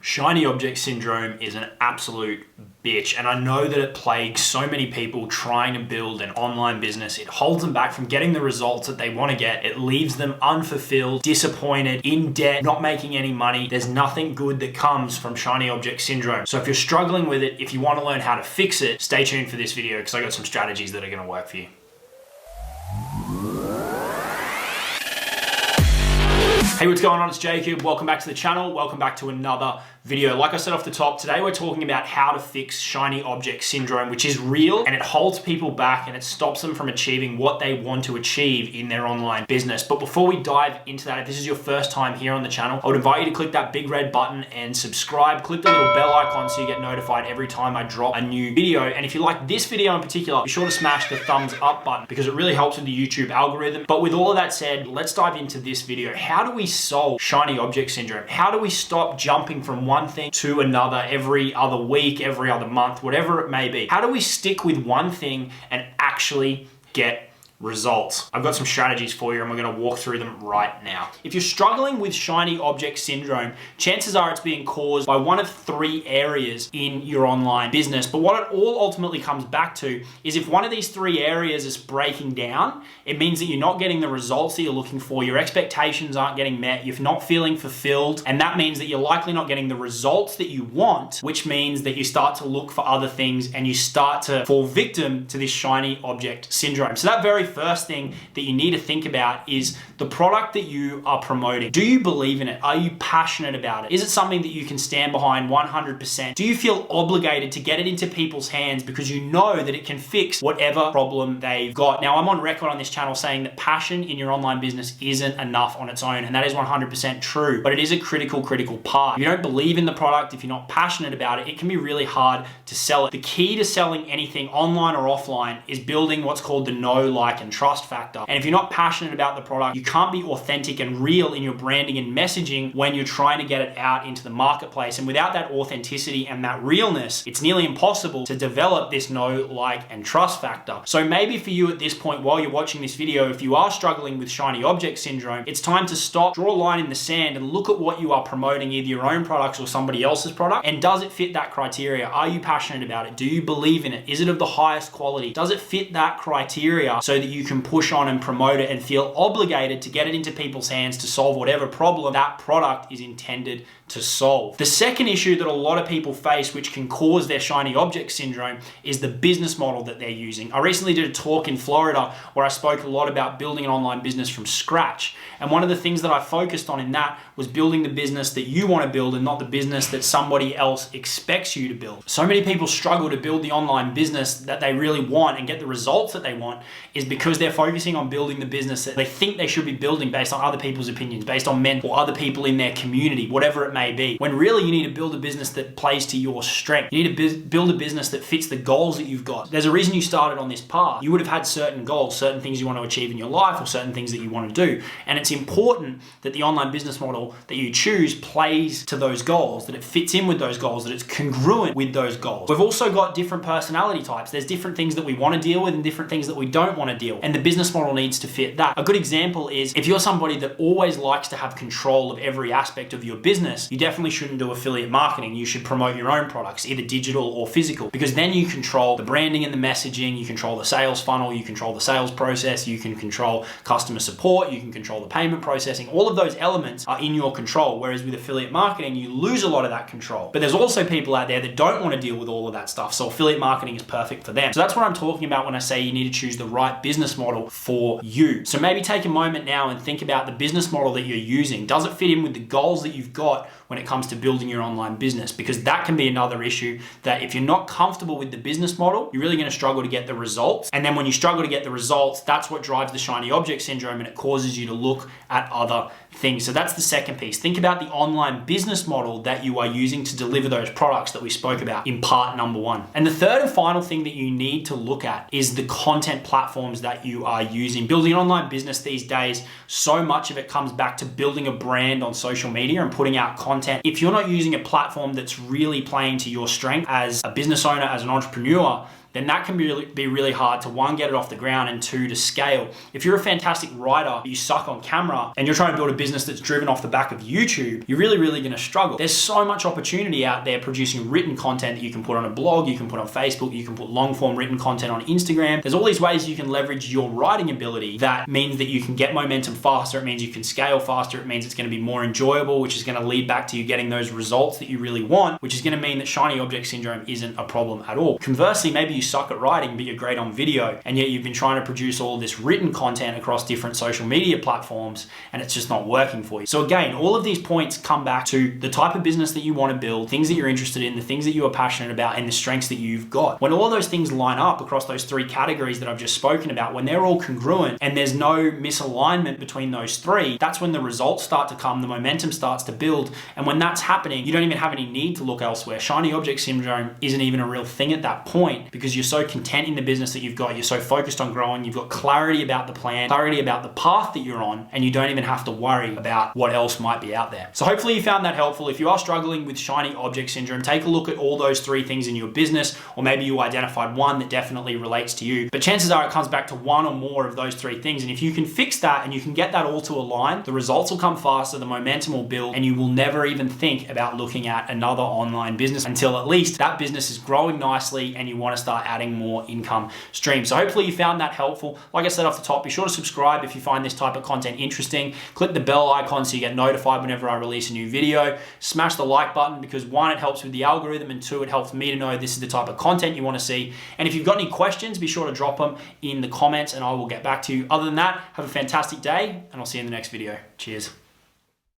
Shiny object syndrome is an absolute bitch, and I know that it plagues so many people trying to build an online business. It holds them back from getting the results that they want to get. It leaves them unfulfilled, disappointed, in debt, not making any money. There's nothing good that comes from shiny object syndrome. So if you're struggling with it, if you want to learn how to fix it, stay tuned for this video because I got some strategies that are going to work for you. Hey, what's going on? It's Jacob. Welcome back to the channel. Welcome back to another video. Like I said off the top, today we're talking about how to fix shiny object syndrome, which is real and it holds people back and it stops them from achieving what they want to achieve in their online business. But before we dive into that, if this is your first time here on the channel, I would invite you to click that big red button and subscribe. Click the little bell icon so you get notified every time I drop a new video. And if you like this video in particular, be sure to smash the thumbs up button because it really helps with the YouTube algorithm. But with all of that said, let's dive into this video. How do we solve shiny object syndrome? How do we stop jumping from one thing to another every other week, every other month, whatever it may be? How do we stick with one thing and actually get results? I've got some strategies for you and we're going to walk through them right now. If you're struggling with shiny object syndrome, chances are it's being caused by one of three areas in your online business. But what it all ultimately comes back to is if one of these three areas is breaking down, it means that you're not getting the results that you're looking for, your expectations aren't getting met, you're not feeling fulfilled, and that means that you're likely not getting the results that you want, which means that you start to look for other things and you start to fall victim to this shiny object syndrome. So that very first thing that you need to think about is the product that you are promoting. Do you believe in it? Are you passionate about it? Is it something that you can stand behind 100%? Do you feel obligated to get it into people's hands because you know that it can fix whatever problem they've got? Now, I'm on record on this channel saying that passion in your online business isn't enough on its own, and that is 100% true, but it is a critical part. If you don't believe in the product, if you're not passionate about it, it can be really hard to sell it. The key to selling anything online or offline is building what's called the know, like, and trust factor. And if you're not passionate about the product, you can't be authentic and real in your branding and messaging when you're trying to get it out into the marketplace. And without that authenticity and that realness, it's nearly impossible to develop this know, like, and trust factor. So maybe for you at this point, while you're watching this video, if you are struggling with shiny object syndrome, it's time to stop, draw a line in the sand and look at what you are promoting, either your own products or somebody else's product. And does it fit that criteria? Are you passionate about it? Do you believe in it? Is it of the highest quality? Does it fit that criteria so that you can push on and promote it and feel obligated to get it into people's hands to solve whatever problem that product is intended to solve? The second issue that a lot of people face, which can cause their shiny object syndrome, is the business model that they're using. I recently did a talk in Florida where I spoke a lot about building an online business from scratch. And one of the things that I focused on in that was building the business that you want to build and not the business that somebody else expects you to build. So many people struggle to build the online business that they really want and get the results that they want is because they're focusing on building the business that they think they should be building based on other people's opinions, based on men or other people in their community, whatever it may be. When really you need to build a business that plays to your strength. You need to build a business that fits the goals that you've got. There's a reason you started on this path. You would have had certain goals, certain things you want to achieve in your life or certain things that you want to do. And it's important that the online business model that you choose plays to those goals, that it fits in with those goals, that it's congruent with those goals. We've also got different personality types. There's different things that we want to deal with and different things that we don't want to deal with. And the business model needs to fit that. A good example is if you're somebody that always likes to have control of every aspect of your business, you definitely shouldn't do affiliate marketing. You should promote your own products, either digital or physical, because then you control the branding and the messaging, you control the sales funnel, you control the sales process, you can control customer support, you can control the payment processing. All of those elements are in your control, whereas with affiliate marketing, you lose a lot of that control. But there's also people out there that don't want to deal with all of that stuff, so affiliate marketing is perfect for them. So that's what I'm talking about when I say you need to choose the right business model for you. So maybe take a moment now and think about the business model that you're using. Does it fit in with the goals that you've got when it comes to building your online business? Because that can be another issue, that if you're not comfortable with the business model, you're really going to struggle to get the results. And then when you struggle to get the results, that's what drives the shiny object syndrome and it causes you to look at other things. So that's the second piece. Think about the online business model that you are using to deliver those products that we spoke about in part number one. And the third and final thing that you need to look at is the content platforms that you are using. Building an online business these days, so much of it comes back to building a brand on social media and putting out content. If you're not using a platform that's really playing to your strength as a business owner, as an entrepreneur, then that can be really hard to, one, get it off the ground, and two, to scale. If you're a fantastic writer, but you suck on camera, and you're trying to build a business that's driven off the back of YouTube, you're really gonna struggle. There's so much opportunity out there producing written content that you can put on a blog, you can put on Facebook, you can put long form written content on Instagram. There's all these ways you can leverage your writing ability that means that you can get momentum faster. It means you can scale faster. It means it's gonna be more enjoyable, which is gonna lead back to you getting those results that you really want, which is gonna mean that shiny object syndrome isn't a problem at all. Conversely, maybe you suck at writing, but you're great on video, and yet you've been trying to produce all this written content across different social media platforms, and it's just not working for you. So again, all of these points come back to the type of business that you want to build, things that you're interested in, the things that you are passionate about, and the strengths that you've got. When all of those things line up across those three categories that I've just spoken about, when they're all congruent and there's no misalignment between those three, that's when the results start to come, the momentum starts to build, and when that's happening, you don't even have any need to look elsewhere. Shiny object syndrome isn't even a real thing at that point, because you're so content in the business that you've got, you're so focused on growing, you've got clarity about the plan, clarity about the path that you're on, and you don't even have to worry about what else might be out there. So hopefully you found that helpful. If you are struggling with shiny object syndrome, take a look at all those three things in your business, or maybe you identified one that definitely relates to you. But chances are it comes back to one or more of those three things. And if you can fix that and you can get that all to align, the results will come faster, the momentum will build, and you will never even think about looking at another online business until at least that business is growing nicely and you want to start adding more income streams. So hopefully you found that helpful. Like I said off the top, be sure to subscribe if you find this type of content interesting. Click the bell icon so you get notified whenever I release a new video. Smash the like button because one, it helps with the algorithm, and two, it helps me to know this is the type of content you want to see. And if you've got any questions, be sure to drop them in the comments and I will get back to you. Other than that, have a fantastic day and I'll see you in the next video. Cheers.